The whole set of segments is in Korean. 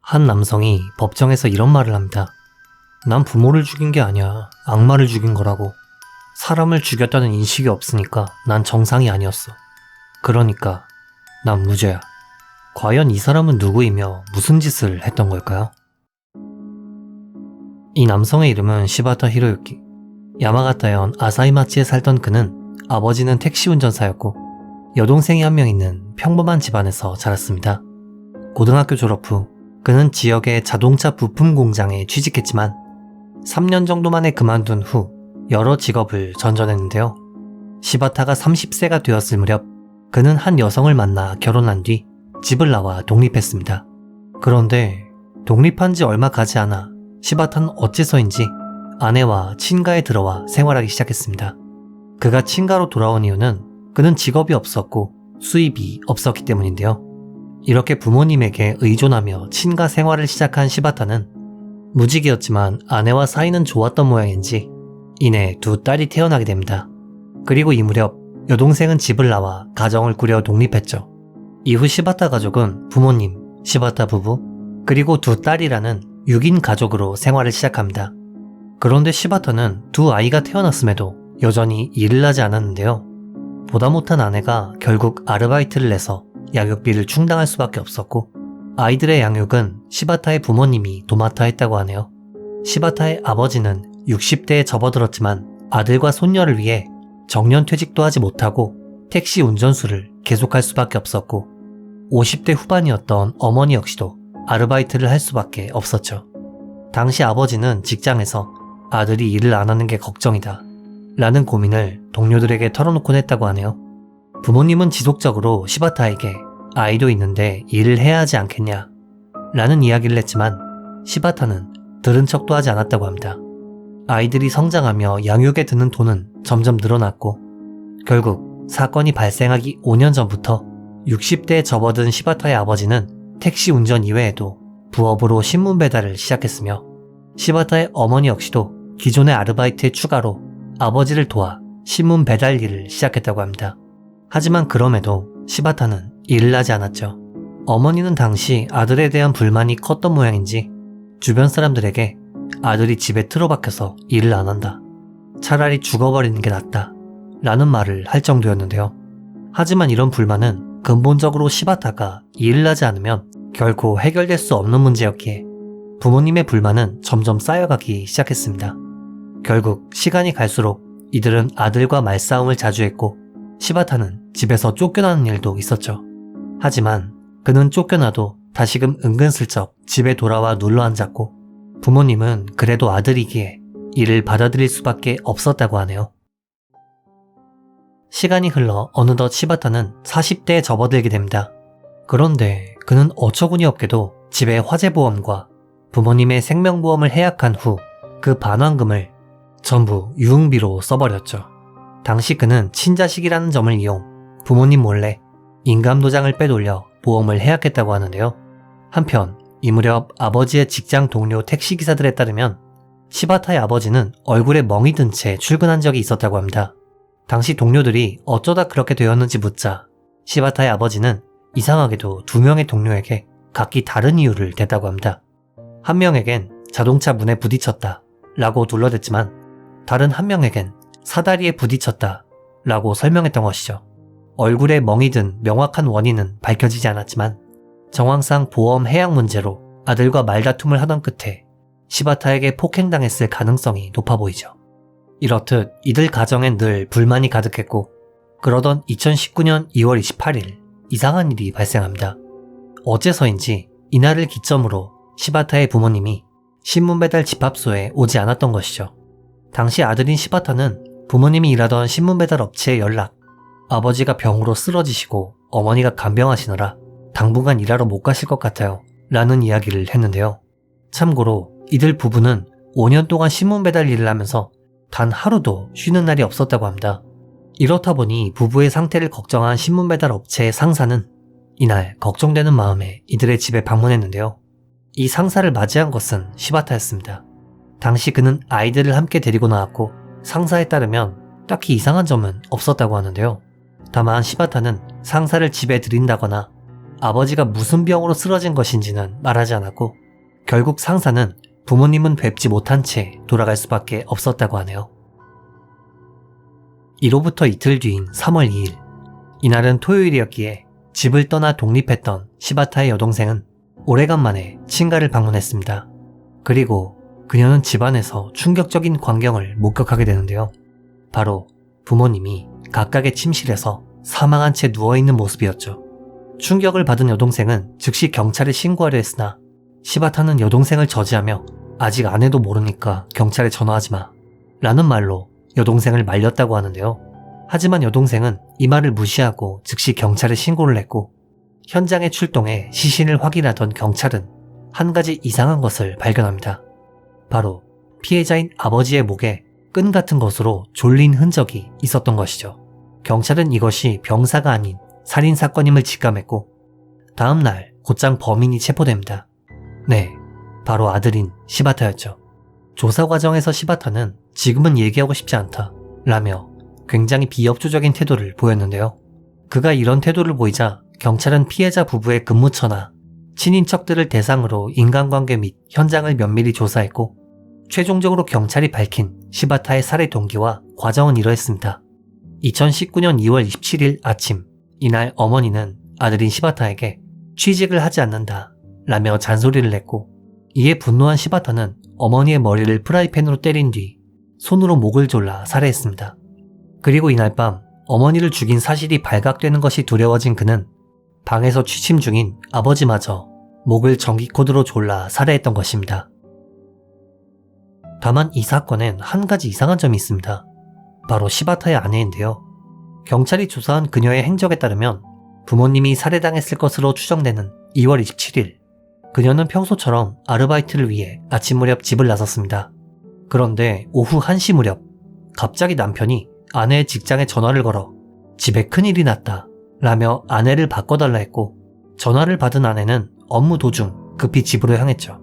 한 남성이 법정에서 이런 말을 합니다. 난 부모를 죽인 게 아니야. 악마를 죽인 거라고. 사람을 죽였다는 인식이 없으니까 난 정상이 아니었어. 그러니까 난 무죄야. 과연 이 사람은 누구이며 무슨 짓을 했던 걸까요? 이 남성의 이름은 시바타 히로유키. 야마가타현 아사히마치에 살던 그는 아버지는 택시 운전사였고 여동생이 한 명 있는 평범한 집안에서 자랐습니다. 고등학교 졸업 후 그는 지역의 자동차 부품 공장에 취직했지만 3년 정도 만에 그만둔 후 여러 직업을 전전했는데요. 시바타가 30세가 되었을 무렵 그는 한 여성을 만나 결혼한 뒤 집을 나와 독립했습니다. 그런데 독립한 지 얼마 가지 않아 시바타는 어째서인지 아내와 친가에 들어와 생활하기 시작했습니다. 그가 친가로 돌아온 이유는 그는 직업이 없었고 수입이 없었기 때문인데요. 이렇게 부모님에게 의존하며 친가 생활을 시작한 시바타는 무직이었지만 아내와 사이는 좋았던 모양인지 이내 두 딸이 태어나게 됩니다. 그리고 이 무렵 여동생은 집을 나와 가정을 꾸려 독립했죠. 이후 시바타 가족은 부모님, 시바타 부부, 그리고 두 딸이라는 6인 가족으로 생활을 시작합니다. 그런데 시바타는 두 아이가 태어났음에도 여전히 일을 하지 않았는데요. 보다 못한 아내가 결국 아르바이트를 내서 양육비를 충당할 수밖에 없었고 아이들의 양육은 시바타의 부모님이 도맡아 했다고 하네요. 시바타의 아버지는 60대에 접어들었지만 아들과 손녀를 위해 정년퇴직도 하지 못하고 택시 운전수를 계속할 수밖에 없었고 50대 후반이었던 어머니 역시도 아르바이트를 할 수밖에 없었죠. 당시 아버지는 직장에서 아들이 일을 안 하는 게 걱정이다 라는 고민을 동료들에게 털어놓곤 했다고 하네요. 부모님은 지속적으로 시바타에게 아이도 있는데 일을 해야 하지 않겠냐 라는 이야기를 했지만 시바타는 들은 척도 하지 않았다고 합니다. 아이들이 성장하며 양육에 드는 돈은 점점 늘어났고 결국 사건이 발생하기 5년 전부터 60대에 접어든 시바타의 아버지는 택시 운전 이외에도 부업으로 신문 배달을 시작했으며 시바타의 어머니 역시도 기존의 아르바이트에 추가로 아버지를 도와 신문 배달 일을 시작했다고 합니다. 하지만 그럼에도 시바타는 일을 하지 않았죠. 어머니는 당시 아들에 대한 불만이 컸던 모양인지 주변 사람들에게 아들이 집에 틀어박혀서 일을 안 한다. 차라리 죽어버리는 게 낫다. 라는 말을 할 정도였는데요. 하지만 이런 불만은 근본적으로 시바타가 일을 하지 않으면 결코 해결될 수 없는 문제였기에 부모님의 불만은 점점 쌓여가기 시작했습니다. 결국 시간이 갈수록 이들은 아들과 말싸움을 자주 했고 시바타는 집에서 쫓겨나는 일도 있었죠. 하지만 그는 쫓겨나도 다시금 은근슬쩍 집에 돌아와 눌러앉았고 부모님은 그래도 아들이기에 이를 받아들일 수밖에 없었다고 하네요. 시간이 흘러 어느덧 시바타는 40대에 접어들게 됩니다. 그런데 그는 어처구니 없게도 집의 화재보험과 부모님의 생명보험을 해약한 후 그 반환금을 전부 유흥비로 써버렸죠. 당시 그는 친자식이라는 점을 이용 부모님 몰래 인감도장을 빼돌려 보험을 해약했다고 하는데요. 한편 이 무렵 아버지의 직장 동료 택시기사들에 따르면 시바타의 아버지는 얼굴에 멍이 든 채 출근한 적이 있었다고 합니다. 당시 동료들이 어쩌다 그렇게 되었는지 묻자 시바타의 아버지는 이상하게도 두 명의 동료에게 각기 다른 이유를 댔다고 합니다. 한 명에겐 자동차 문에 부딪혔다 라고 둘러댔지만 다른 한 명에겐 사다리에 부딪혔다 라고 설명했던 것이죠. 얼굴에 멍이 든 명확한 원인은 밝혀지지 않았지만 정황상 보험 해약 문제로 아들과 말다툼을 하던 끝에 시바타에게 폭행당했을 가능성이 높아 보이죠. 이렇듯 이들 가정엔 늘 불만이 가득했고 그러던 2019년 2월 28일 이상한 일이 발생합니다. 어째서인지 이날을 기점으로 시바타의 부모님이 신문 배달 집합소에 오지 않았던 것이죠. 당시 아들인 시바타는 부모님이 일하던 신문 배달 업체에 연락, 아버지가 병으로 쓰러지시고 어머니가 간병하시느라 당분간 일하러 못 가실 것 같아요 라는 이야기를 했는데요. 참고로 이들 부부는 5년 동안 신문 배달 일을 하면서 단 하루도 쉬는 날이 없었다고 합니다. 이렇다 보니 부부의 상태를 걱정한 신문 배달 업체의 상사는 이날 걱정되는 마음에 이들의 집에 방문했는데요. 이 상사를 맞이한 것은 시바타였습니다. 당시 그는 아이들을 함께 데리고 나왔고 상사에 따르면 딱히 이상한 점은 없었다고 하는데요. 다만 시바타는 상사를 집에 들인다거나 아버지가 무슨 병으로 쓰러진 것인지는 말하지 않았고 결국 상사는 부모님은 뵙지 못한 채 돌아갈 수밖에 없었다고 하네요. 이로부터 이틀 뒤인 3월 2일, 이날은 토요일이었기에 집을 떠나 독립했던 시바타의 여동생은 오래간만에 친가를 방문했습니다. 그리고 그녀는 집안에서 충격적인 광경을 목격하게 되는데요. 바로 부모님이 각각의 침실에서 사망한 채 누워있는 모습이었죠. 충격을 받은 여동생은 즉시 경찰에 신고하려 했으나 시바타는 여동생을 저지하며 아직 아내도 모르니까 경찰에 전화하지 마 라는 말로 여동생을 말렸다고 하는데요. 하지만 여동생은 이 말을 무시하고 즉시 경찰에 신고를 했고 현장에 출동해 시신을 확인하던 경찰은 한 가지 이상한 것을 발견합니다. 바로 피해자인 아버지의 목에 끈 같은 것으로 졸린 흔적이 있었던 것이죠. 경찰은 이것이 병사가 아닌 살인사건임을 직감했고 다음날 곧장 범인이 체포됩니다. 네, 바로 아들인 시바타였죠. 조사 과정에서 시바타는 지금은 얘기하고 싶지 않다 라며 굉장히 비협조적인 태도를 보였는데요. 그가 이런 태도를 보이자 경찰은 피해자 부부의 근무처나 친인척들을 대상으로 인간관계 및 현장을 면밀히 조사했고 최종적으로 경찰이 밝힌 시바타의 살해 동기와 과정은 이러했습니다. 2019년 2월 27일 아침, 이날 어머니는 아들인 시바타에게 취직을 하지 않는다 라며 잔소리를 했고 이에 분노한 시바타는 어머니의 머리를 프라이팬으로 때린 뒤 손으로 목을 졸라 살해했습니다. 그리고 이날 밤 어머니를 죽인 사실이 발각되는 것이 두려워진 그는 방에서 취침 중인 아버지마저 목을 전기코드로 졸라 살해했던 것입니다. 다만 이 사건엔 한 가지 이상한 점이 있습니다. 바로 시바타의 아내인데요. 경찰이 조사한 그녀의 행적에 따르면 부모님이 살해당했을 것으로 추정되는 2월 27일, 그녀는 평소처럼 아르바이트를 위해 아침 무렵 집을 나섰습니다. 그런데 오후 1시 무렵 갑자기 남편이 아내의 직장에 전화를 걸어 집에 큰일이 났다 라며 아내를 바꿔달라 했고 전화를 받은 아내는 업무 도중 급히 집으로 향했죠.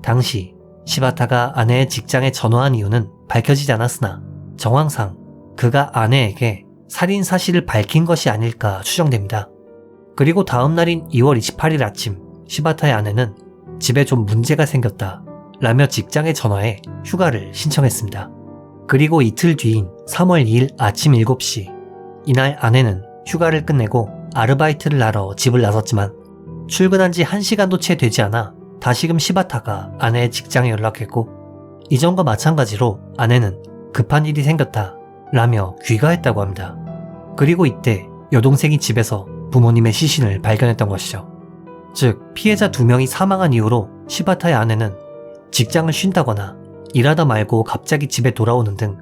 당시 시바타가 아내의 직장에 전화한 이유는 밝혀지지 않았으나 정황상 그가 아내에게 살인 사실을 밝힌 것이 아닐까 추정됩니다. 그리고 다음 날인 2월 28일 아침 시바타의 아내는 집에 좀 문제가 생겼다 라며 직장에 전화해 휴가를 신청했습니다. 그리고 이틀 뒤인 3월 2일 아침 7시, 이날 아내는 휴가를 끝내고 아르바이트를 하러 집을 나섰지만 출근한 지 1시간도 채 되지 않아 다시금 시바타가 아내의 직장에 연락했고 이전과 마찬가지로 아내는 급한 일이 생겼다 라며 귀가했다고 합니다. 그리고 이때 여동생이 집에서 부모님의 시신을 발견했던 것이죠. 즉 피해자 2명이 사망한 이후로 시바타의 아내는 직장을 쉰다거나 일하다 말고 갑자기 집에 돌아오는 등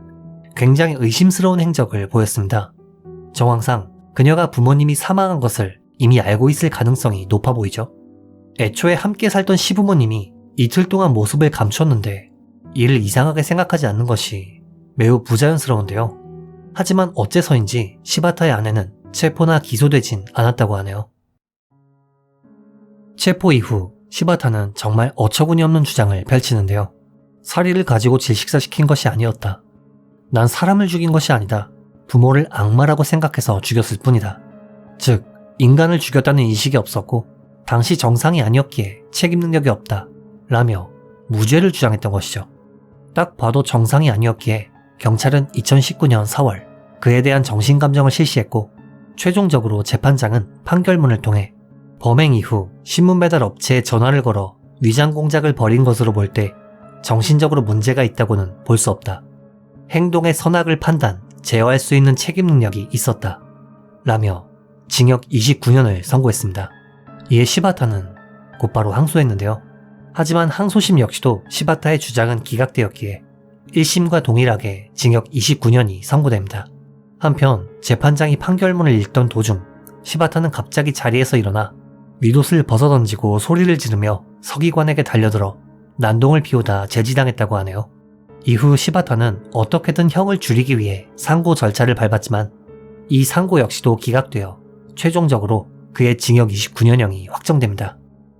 굉장히 의심스러운 행적을 보였습니다. 정황상 그녀가 부모님이 사망한 것을 이미 알고 있을 가능성이 높아 보이죠. 애초에 함께 살던 시부모님이 이틀 동안 모습을 감췄는데 이를 이상하게 생각하지 않는 것이 매우 부자연스러운데요. 하지만 어째서인지 시바타의 아내는 체포나 기소되진 않았다고 하네요. 체포 이후 시바타는 정말 어처구니 없는 주장을 펼치는데요. 살인을 가지고 질식사시킨 것이 아니었다. 난 사람을 죽인 것이 아니다. 부모를 악마라고 생각해서 죽였을 뿐이다. 즉, 인간을 죽였다는 인식이 없었고 당시 정상이 아니었기에 책임 능력이 없다 라며 무죄를 주장했던 것이죠. 딱 봐도 정상이 아니었기에 경찰은 2019년 4월 그에 대한 정신감정을 실시했고 최종적으로 재판장은 판결문을 통해 범행 이후 신문 배달 업체에 전화를 걸어 위장 공작을 벌인 것으로 볼 때 정신적으로 문제가 있다고는 볼 수 없다. 행동의 선악을 판단, 제어할 수 있는 책임 능력이 있었다 라며 징역 29년을 선고했습니다. 이에 시바타는 곧바로 항소했는데요. 하지만 항소심 역시도 시바타의 주장은 기각되었기에 1심과 동일하게 징역 29년이 선고됩니다. 한편 재판장이 판결문을 읽던 도중 시바타는 갑자기 자리에서 일어나 윗옷을 벗어던지고 소리를 지르며 서기관에게 달려들어 난동을 피우다 제지당했다고 하네요. 이후 시바타는 어떻게든 형을 줄이기 위해 상고 절차를 밟았지만 이 상고 역시도 기각되어 최종적으로 그의 징역 29년형이 확정됩니다.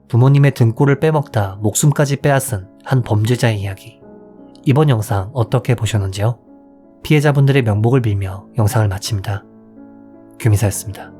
부모님의 등골을 빼먹다 목숨까지 빼앗은 한 범죄자의 이야기. 이번 영상 어떻게 보셨는지요? 피해자분들의 명복을 빌며 영상을 마칩니다. 규미사였습니다.